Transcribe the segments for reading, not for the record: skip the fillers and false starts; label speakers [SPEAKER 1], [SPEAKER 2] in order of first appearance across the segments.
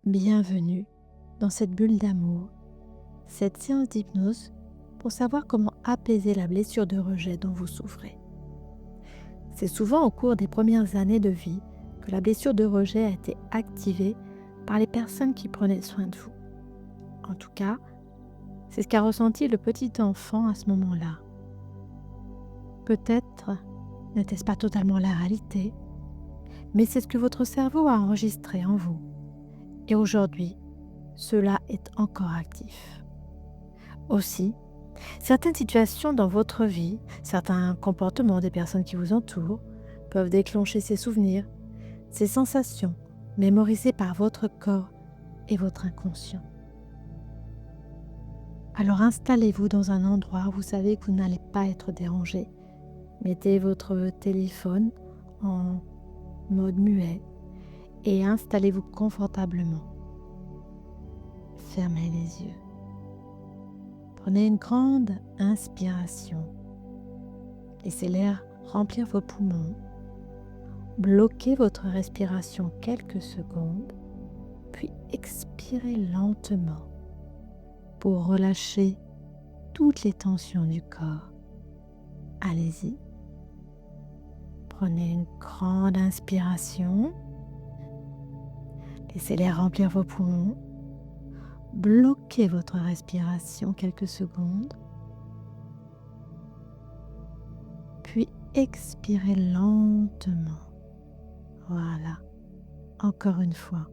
[SPEAKER 1] Bienvenue dans cette bulle d'amour, cette séance d'hypnose pour savoir comment apaiser la blessure de rejet dont vous souffrez. C'est souvent au cours des premières années de vie que la blessure de rejet a été activée par les personnes qui prenaient soin de vous. En tout cas, c'est ce qu'a ressenti le petit enfant à ce moment-là. Peut-être n'était-ce pas totalement la réalité, mais c'est ce que votre cerveau a enregistré en vous. Et aujourd'hui, cela est encore actif. Aussi, certaines situations dans votre vie, certains comportements des personnes qui vous entourent peuvent déclencher ces souvenirs, ces sensations mémorisées par votre corps et votre inconscient. Alors installez-vous dans un endroit où vous savez que vous n'allez pas être dérangé. Mettez votre téléphone en mode muet et installez-vous confortablement. Fermez les yeux. Prenez une grande inspiration. Laissez l'air remplir vos poumons. Bloquez votre respiration quelques secondes, puis expirez lentement pour relâcher toutes les tensions du corps. Allez-y. Prenez une grande inspiration. Laissez l'air remplir vos poumons. Bloquez votre respiration quelques secondes. Puis expirez lentement. Voilà. Encore une fois.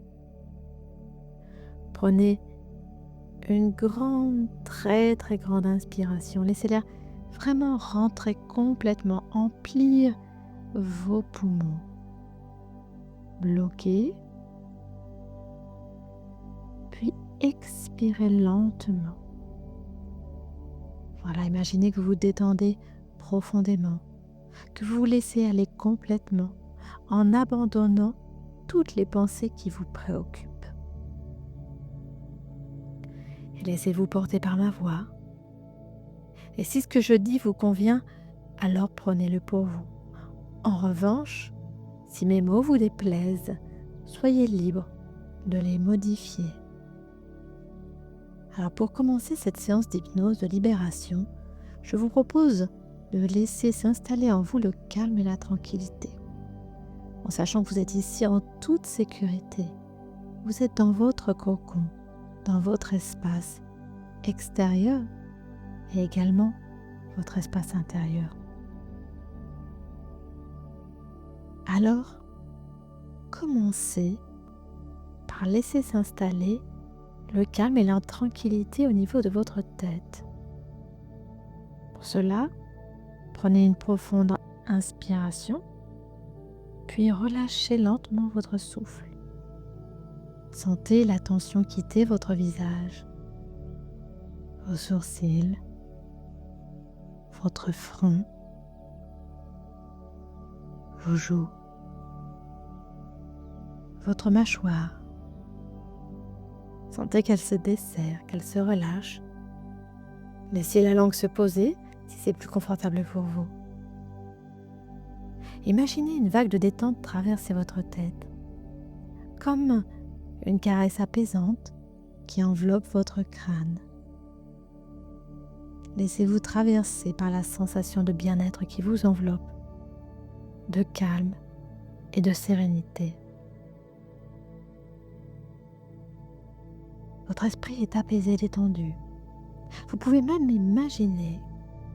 [SPEAKER 1] Prenez une grande, très très grande inspiration. Laissez l'air vraiment rentrer complètement, emplir vos poumons. Bloquez. Puis expirez lentement. Voilà, imaginez que vous vous détendez profondément, que vous vous laissez aller complètement en abandonnant toutes les pensées qui vous préoccupent. Et laissez-vous porter par ma voix. Et si ce que je dis vous convient, alors prenez-le pour vous. En revanche, si mes mots vous déplaisent, soyez libre de les modifier. Alors pour commencer cette séance d'hypnose de libération, je vous propose de laisser s'installer en vous le calme et la tranquillité. En sachant que vous êtes ici en toute sécurité, vous êtes dans votre cocon, dans votre espace extérieur et également votre espace intérieur. Alors, commencez par laisser s'installer le calme et la tranquillité au niveau de votre tête. Pour cela, prenez une profonde inspiration, puis relâchez lentement votre souffle. Sentez la tension quitter votre visage, vos sourcils, votre front, vos joues, votre mâchoire. Sentez qu'elle se desserre, qu'elle se relâche. Laissez la langue se poser si c'est plus confortable pour vous. Imaginez une vague de détente traverser votre tête, comme une caresse apaisante qui enveloppe votre crâne. Laissez-vous traverser par la sensation de bien-être qui vous enveloppe, de calme et de sérénité. Votre esprit est apaisé et détendu. Vous pouvez même imaginer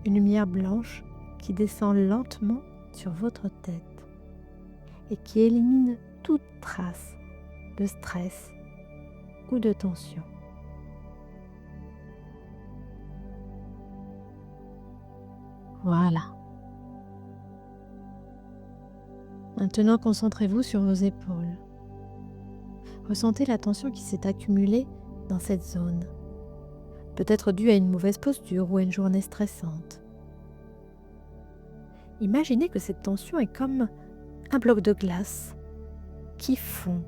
[SPEAKER 1] une lumière blanche qui descend lentement sur votre tête et qui élimine toute trace de stress ou de tension. Voilà. Maintenant, concentrez-vous sur vos épaules. Ressentez la tension qui s'est accumulée dans cette zone, peut-être due à une mauvaise posture ou à une journée stressante. Imaginez que cette tension est comme un bloc de glace qui fond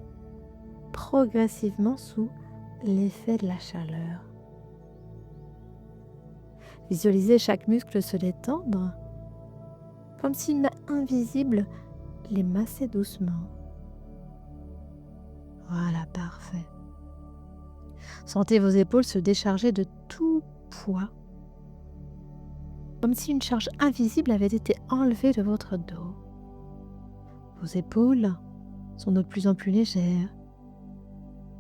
[SPEAKER 1] progressivement sous l'effet de la chaleur. Visualisez chaque muscle se détendre, comme si une main invisible les massait doucement. Voilà, parfait. Sentez vos épaules se décharger de tout poids, comme si une charge invisible avait été enlevée de votre dos. Vos épaules sont de plus en plus légères,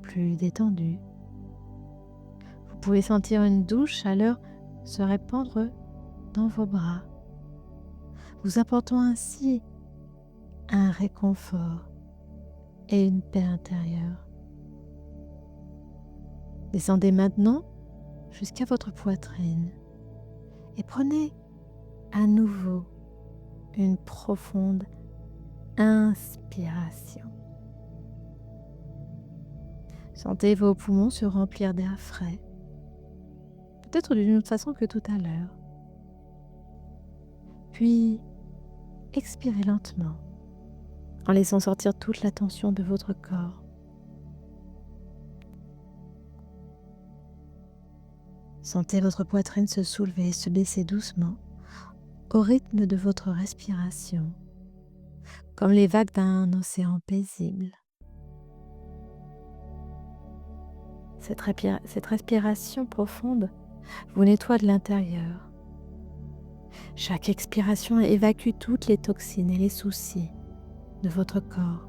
[SPEAKER 1] plus détendues. Vous pouvez sentir une douce chaleur se répandre dans vos bras, vous apportant ainsi un réconfort et une paix intérieure. Descendez maintenant jusqu'à votre poitrine et prenez à nouveau une profonde inspiration. Sentez vos poumons se remplir d'air frais, peut-être d'une autre façon que tout à l'heure. Puis, expirez lentement en laissant sortir toute la tension de votre corps. Sentez votre poitrine se soulever et se baisser doucement au rythme de votre respiration, comme les vagues d'un océan paisible. Cette respiration profonde vous nettoie de l'intérieur. Chaque expiration évacue toutes les toxines et les soucis de votre corps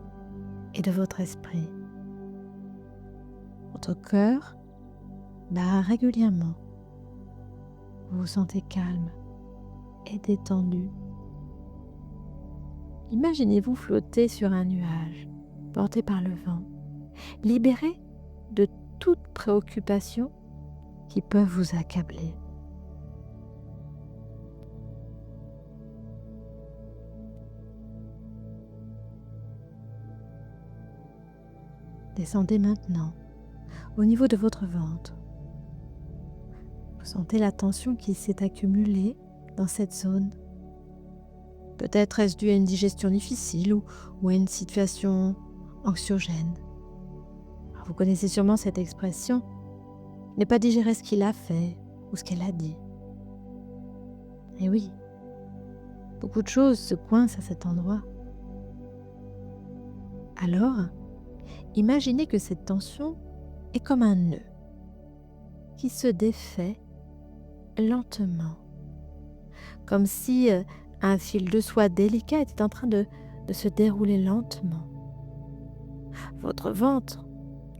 [SPEAKER 1] et de votre esprit. Votre cœur bat régulièrement. Vous vous sentez calme et détendu. Imaginez-vous flotter sur un nuage, porté par le vent, libéré de toute préoccupation qui peuvent vous accabler. Descendez maintenant au niveau de votre ventre. Vous sentez la tension qui s'est accumulée dans cette zone. Peut-être est-ce dû à une digestion difficile ou à une situation anxiogène. Alors, vous connaissez sûrement cette expression « n'est pas digérer ce qu'il a fait ou ce qu'elle a dit ». Et oui, beaucoup de choses se coincent à cet endroit. Alors, imaginez que cette tension est comme un nœud qui se défait lentement, comme si un fil de soie délicat était en train de se dérouler lentement. Votre ventre,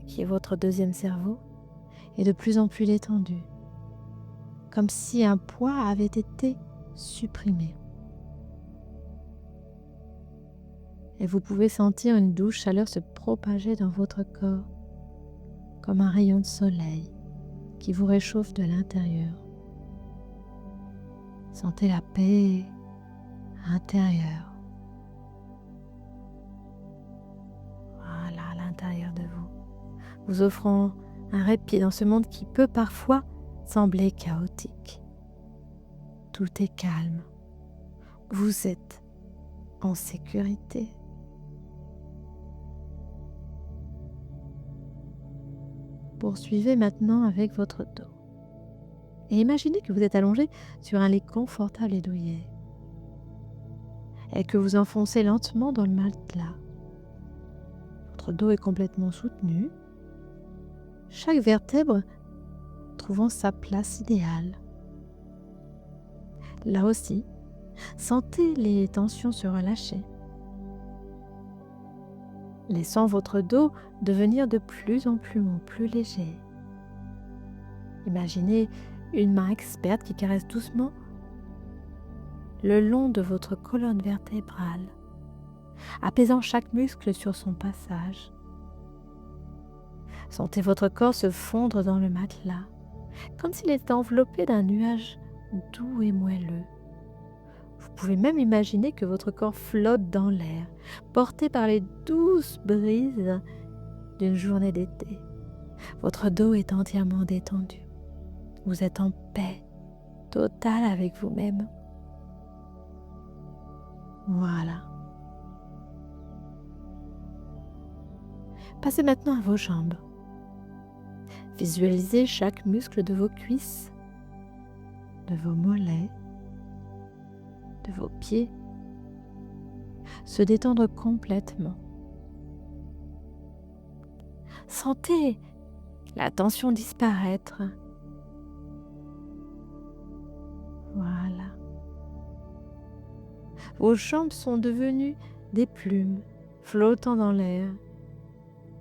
[SPEAKER 1] qui est votre deuxième cerveau, est de plus en plus détendu, comme si un poids avait été supprimé. Et vous pouvez sentir une douce chaleur se propager dans votre corps, comme un rayon de soleil qui vous réchauffe de l'intérieur. Sentez la paix intérieure. Voilà, à l'intérieur de vous, vous offrant un répit dans ce monde qui peut parfois sembler chaotique. Tout est calme. Vous êtes en sécurité. Poursuivez maintenant avec votre dos. Et imaginez que vous êtes allongé sur un lit confortable et douillet et que vous enfoncez lentement dans le matelas. Votre dos est complètement soutenu, chaque vertèbre trouvant sa place idéale. Là aussi, sentez les tensions se relâcher, laissant votre dos devenir de plus en plus mou, plus léger. Imaginez une main experte qui caresse doucement le long de votre colonne vertébrale, apaisant chaque muscle sur son passage. Sentez votre corps se fondre dans le matelas, comme s'il était enveloppé d'un nuage doux et moelleux. Vous pouvez même imaginer que votre corps flotte dans l'air, porté par les douces brises d'une journée d'été. Votre dos est entièrement détendu. Vous êtes en paix totale avec vous-même. Voilà. Passez maintenant à vos jambes. Visualisez chaque muscle de vos cuisses, de vos mollets, de vos pieds se détendre complètement. Sentez la tension disparaître. Voilà. Vos jambes sont devenues des plumes flottant dans l'air.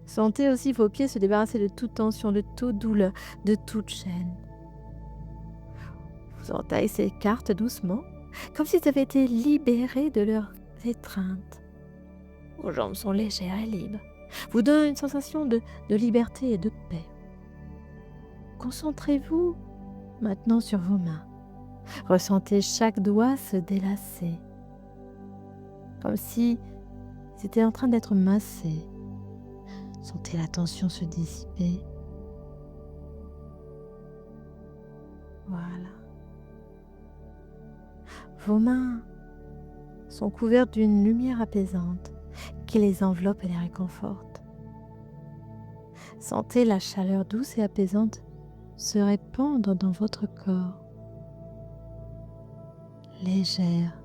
[SPEAKER 1] Sentez aussi vos pieds se débarrasser de toute tension, de toute douleur, de toute chaîne. Vos orteils s'écartent doucement, comme s'ils avaient été libérés de leurs étreintes. Vos jambes sont légères et libres, vous donnent une sensation de liberté et de paix. Concentrez-vous maintenant sur vos mains. Ressentez chaque doigt se délasser, comme si c'était en train d'être massé. Sentez la tension se dissiper. Voilà. Vos mains sont couvertes d'une lumière apaisante qui les enveloppe et les réconforte. Sentez la chaleur douce et apaisante se répandre dans votre corps. Légère,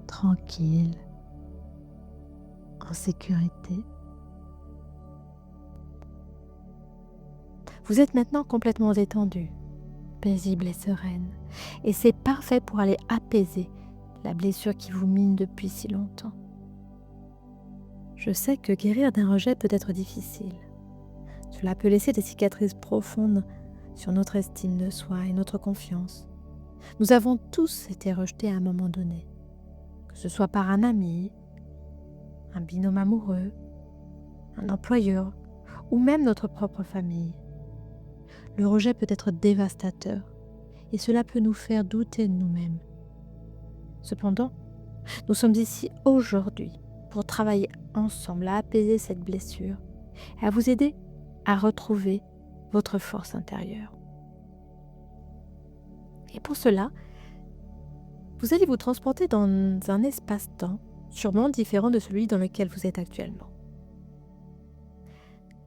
[SPEAKER 1] tranquille, en sécurité. Vous êtes maintenant complètement détendu, paisible et sereine, et c'est parfait pour aller apaiser la blessure qui vous mine depuis si longtemps. Je sais que guérir d'un rejet peut être difficile. Cela peut laisser des cicatrices profondes sur notre estime de soi et notre confiance. Nous avons tous été rejetés à un moment donné, que ce soit par un ami, un binôme amoureux, un employeur ou même notre propre famille. Le rejet peut être dévastateur et cela peut nous faire douter de nous-mêmes. Cependant, nous sommes ici aujourd'hui pour travailler ensemble à apaiser cette blessure et à vous aider à retrouver votre force intérieure. Et pour cela, vous allez vous transporter dans un espace-temps sûrement différent de celui dans lequel vous êtes actuellement.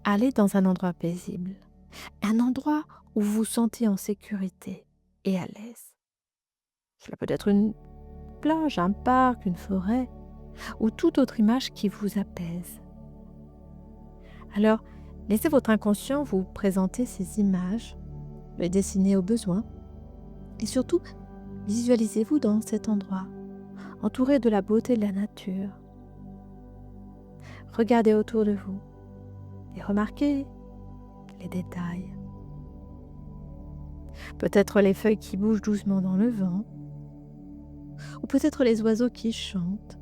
[SPEAKER 1] Allez dans un endroit paisible, un endroit où vous vous sentez en sécurité et à l'aise. Cela peut être une plage, un parc, une forêt ou toute autre image qui vous apaise. Alors, laissez votre inconscient vous présenter ces images, les dessiner au besoin et surtout, visualisez-vous dans cet endroit, entouré de la beauté de la nature. Regardez autour de vous et remarquez les détails. Peut-être les feuilles qui bougent doucement dans le vent, ou peut-être les oiseaux qui chantent,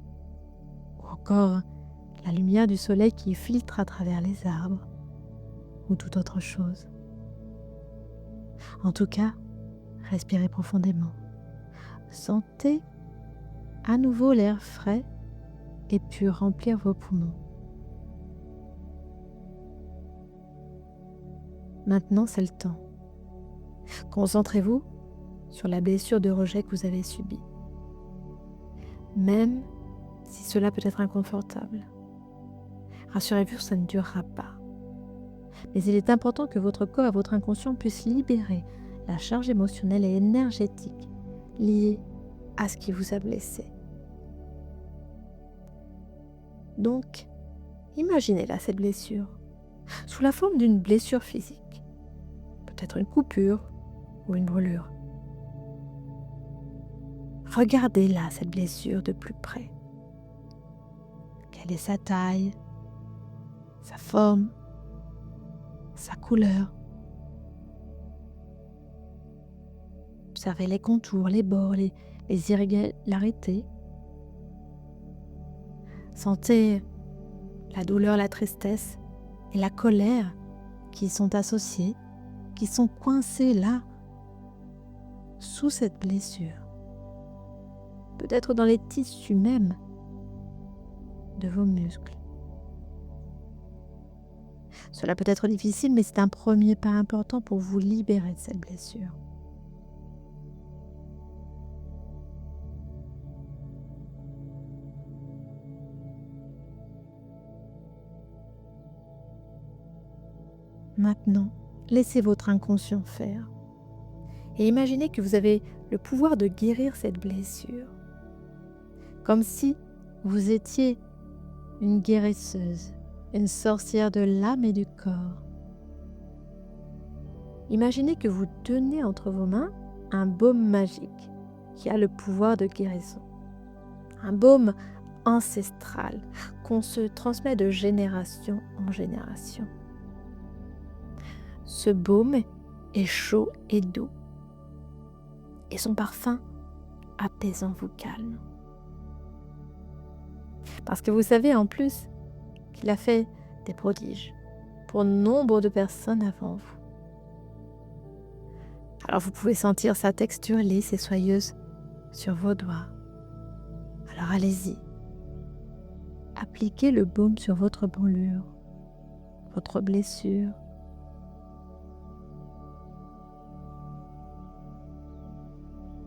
[SPEAKER 1] ou encore la lumière du soleil qui filtre à travers les arbres, ou toute autre chose. En tout cas, respirez profondément. Sentez à nouveau l'air frais et pur remplir vos poumons. Maintenant, c'est le temps. Concentrez-vous sur la blessure de rejet que vous avez subie. Même si cela peut être inconfortable. Rassurez-vous, ça ne durera pas. Mais il est important que votre corps et votre inconscient puissent libérer la charge émotionnelle et énergétique liée à ce qui vous a blessé. Donc, imaginez-la, cette blessure, sous la forme d'une blessure physique, peut-être une coupure ou une brûlure. Regardez-la, cette blessure, de plus près. Quelle est sa taille, sa forme, sa couleur? Observez les contours, les bords, les irrégularités. Sentez la douleur, la tristesse et la colère qui y sont associées, qui sont coincées là, sous cette blessure. Peut-être dans les tissus même de vos muscles. Cela peut être difficile, mais c'est un premier pas important pour vous libérer de cette blessure. Maintenant, laissez votre inconscient faire et imaginez que vous avez le pouvoir de guérir cette blessure, comme si vous étiez une guérisseuse, une sorcière de l'âme et du corps. Imaginez que vous tenez entre vos mains un baume magique qui a le pouvoir de guérison. Un baume ancestral qu'on se transmet de génération en génération. Ce baume est chaud et doux et son parfum apaisant vous calme. Parce que vous savez en plus qu'il a fait des prodiges pour nombre de personnes avant vous. Alors vous pouvez sentir sa texture lisse et soyeuse sur vos doigts. Alors allez-y. Appliquez le baume sur votre brûlure, votre blessure.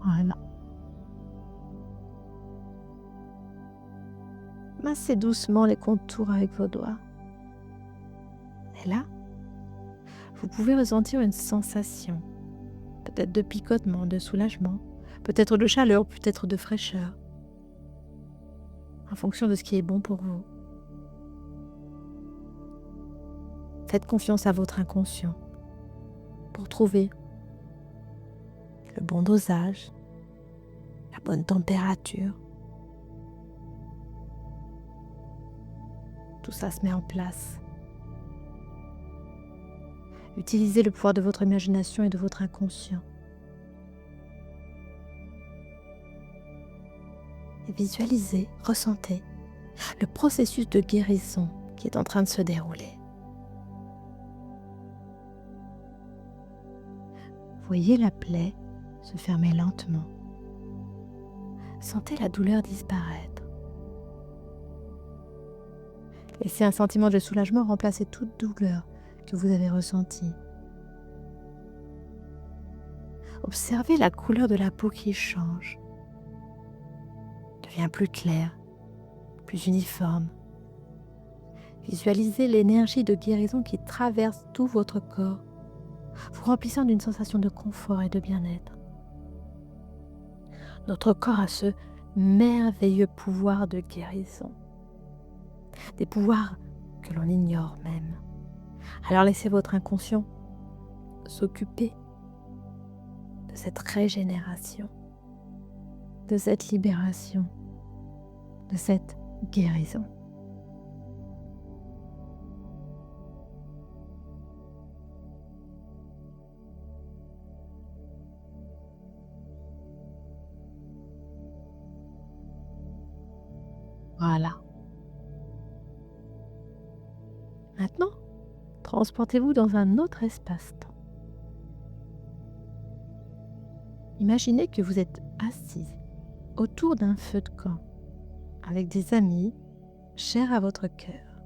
[SPEAKER 1] Voilà. Massez doucement les contours avec vos doigts. Et là, vous pouvez ressentir une sensation, peut-être de picotement, de soulagement, peut-être de chaleur, peut-être de fraîcheur, en fonction de ce qui est bon pour vous. Faites confiance à votre inconscient pour trouver le bon dosage, la bonne température. Tout ça se met en place. Utilisez le pouvoir de votre imagination et de votre inconscient. Et visualisez, ressentez le processus de guérison qui est en train de se dérouler. Voyez la plaie se fermer lentement. Sentez la douleur disparaître. Laissez un sentiment de soulagement remplacer toute douleur que vous avez ressentie. Observez la couleur de la peau qui change, devient plus claire, plus uniforme. Visualisez l'énergie de guérison qui traverse tout votre corps, vous remplissant d'une sensation de confort et de bien-être. Notre corps a ce merveilleux pouvoir de guérison, des pouvoirs que l'on ignore même. Alors laissez votre inconscient s'occuper de cette régénération, de cette libération, de cette guérison. Voilà. Maintenant, transportez-vous dans un autre espace-temps. Imaginez que vous êtes assis autour d'un feu de camp avec des amis chers à votre cœur.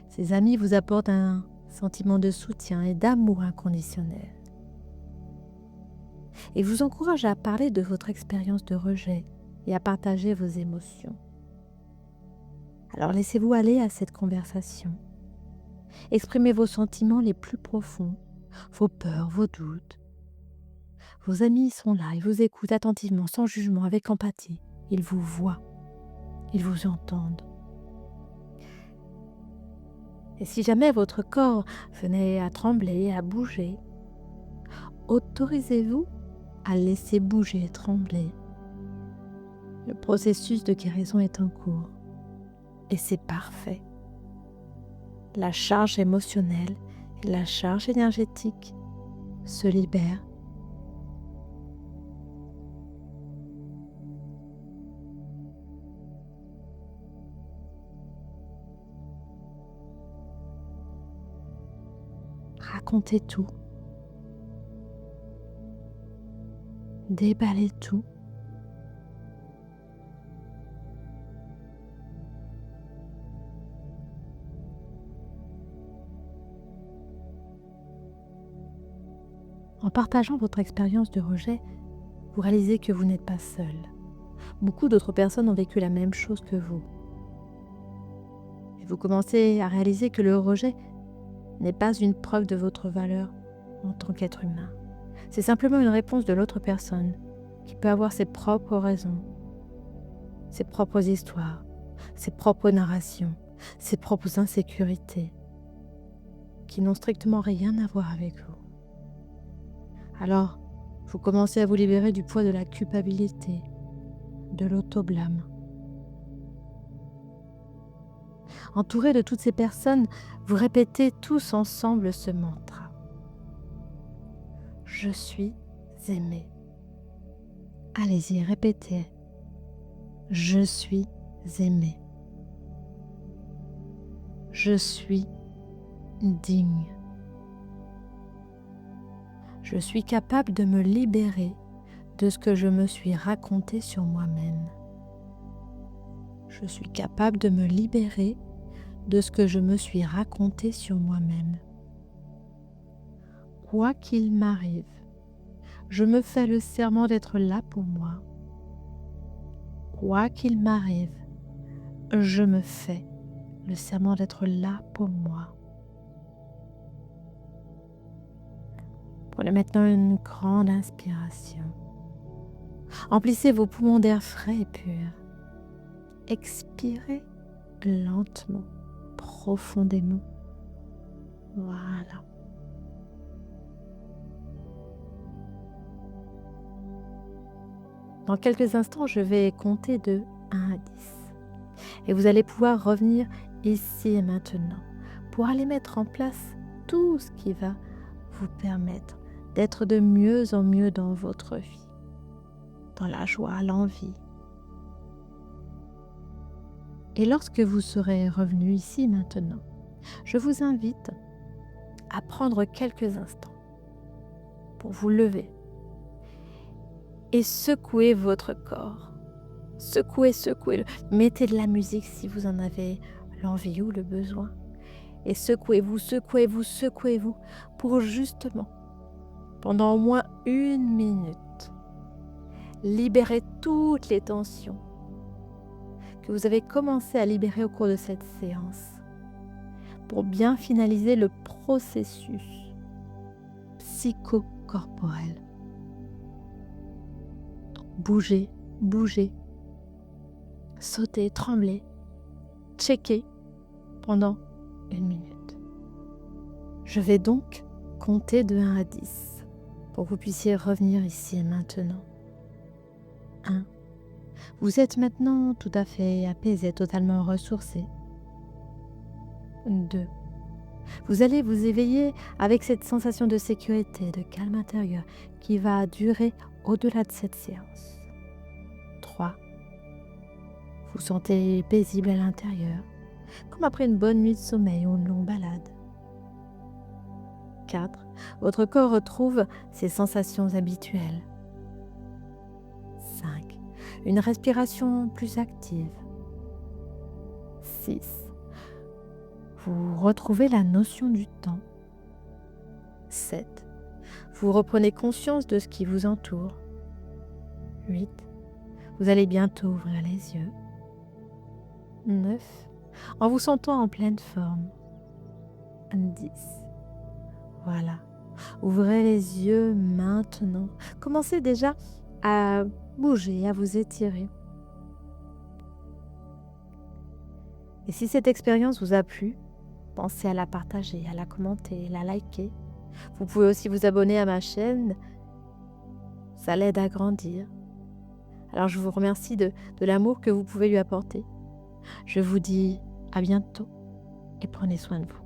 [SPEAKER 1] Ces amis vous apportent un sentiment de soutien et d'amour inconditionnel et vous encouragent à parler de votre expérience de rejet et à partager vos émotions. Alors laissez-vous aller à cette conversation. Exprimez vos sentiments les plus profonds, vos peurs, vos doutes. Vos amis sont là, ils vous écoutent attentivement, sans jugement, avec empathie. Ils vous voient, ils vous entendent. Et si jamais votre corps venait à trembler, à bouger, autorisez-vous à laisser bouger et trembler. Le processus de guérison est en cours. Et c'est parfait. La charge émotionnelle et la charge énergétique se libèrent. Racontez tout. Déballez tout. En partageant votre expérience de rejet, vous réalisez que vous n'êtes pas seul. Beaucoup d'autres personnes ont vécu la même chose que vous. Et vous commencez à réaliser que le rejet n'est pas une preuve de votre valeur en tant qu'être humain. C'est simplement une réponse de l'autre personne qui peut avoir ses propres raisons, ses propres histoires, ses propres narrations, ses propres insécurités qui n'ont strictement rien à voir avec vous. Alors, vous commencez à vous libérer du poids de la culpabilité, de l'auto-blâme. Entouré de toutes ces personnes, vous répétez tous ensemble ce mantra. Je suis aimé. Allez-y, répétez. Je suis aimé. Je suis digne. Je suis capable de me libérer de ce que je me suis raconté sur moi-même. Je suis capable de me libérer de ce que je me suis raconté sur moi-même. Quoi qu'il m'arrive, je me fais le serment d'être là pour moi. Quoi qu'il m'arrive, je me fais le serment d'être là pour moi. Prenez maintenant une grande inspiration. Emplissez vos poumons d'air frais et pur. Expirez lentement, profondément. Voilà. Dans quelques instants, je vais compter de 1 à 10. Et vous allez pouvoir revenir ici et maintenant pour aller mettre en place tout ce qui va vous permettre d'être de mieux en mieux dans votre vie, dans la joie, l'envie. Et lorsque vous serez revenu ici maintenant, je vous invite à prendre quelques instants pour vous lever et secouer votre corps. Secouez, secouez-le. Mettez de la musique si vous en avez l'envie ou le besoin. Et secouez-vous, secouez-vous, secouez-vous pour justement, pendant au moins 1 minute, libérer toutes les tensions que vous avez commencé à libérer au cours de cette séance pour bien finaliser le processus psychocorporel. Bougez, bougez, sautez, tremblez, checkez pendant 1 minute. Je vais donc compter de 1 à 10 pour que vous puissiez revenir ici et maintenant. 1. Vous êtes maintenant tout à fait apaisé, totalement ressourcé. 2. Vous allez vous éveiller avec cette sensation de sécurité, de calme intérieur qui va durer au-delà de cette séance. 3. Vous sentez paisible à l'intérieur, comme après une bonne nuit de sommeil ou une longue balade. 4. Votre corps retrouve ses sensations habituelles. 5. Une respiration plus active. 6. Vous retrouvez la notion du temps. 7. Vous reprenez conscience de ce qui vous entoure. 8. Vous allez bientôt ouvrir les yeux. 9. En vous sentant en pleine forme. 10. Voilà. Ouvrez les yeux maintenant. Commencez déjà à bouger, à vous étirer. Et si cette expérience vous a plu, pensez à la partager, à la commenter, à la liker. Vous pouvez aussi vous abonner à ma chaîne. Ça l'aide à grandir. Alors je vous remercie de l'amour que vous pouvez lui apporter. Je vous dis à bientôt et prenez soin de vous.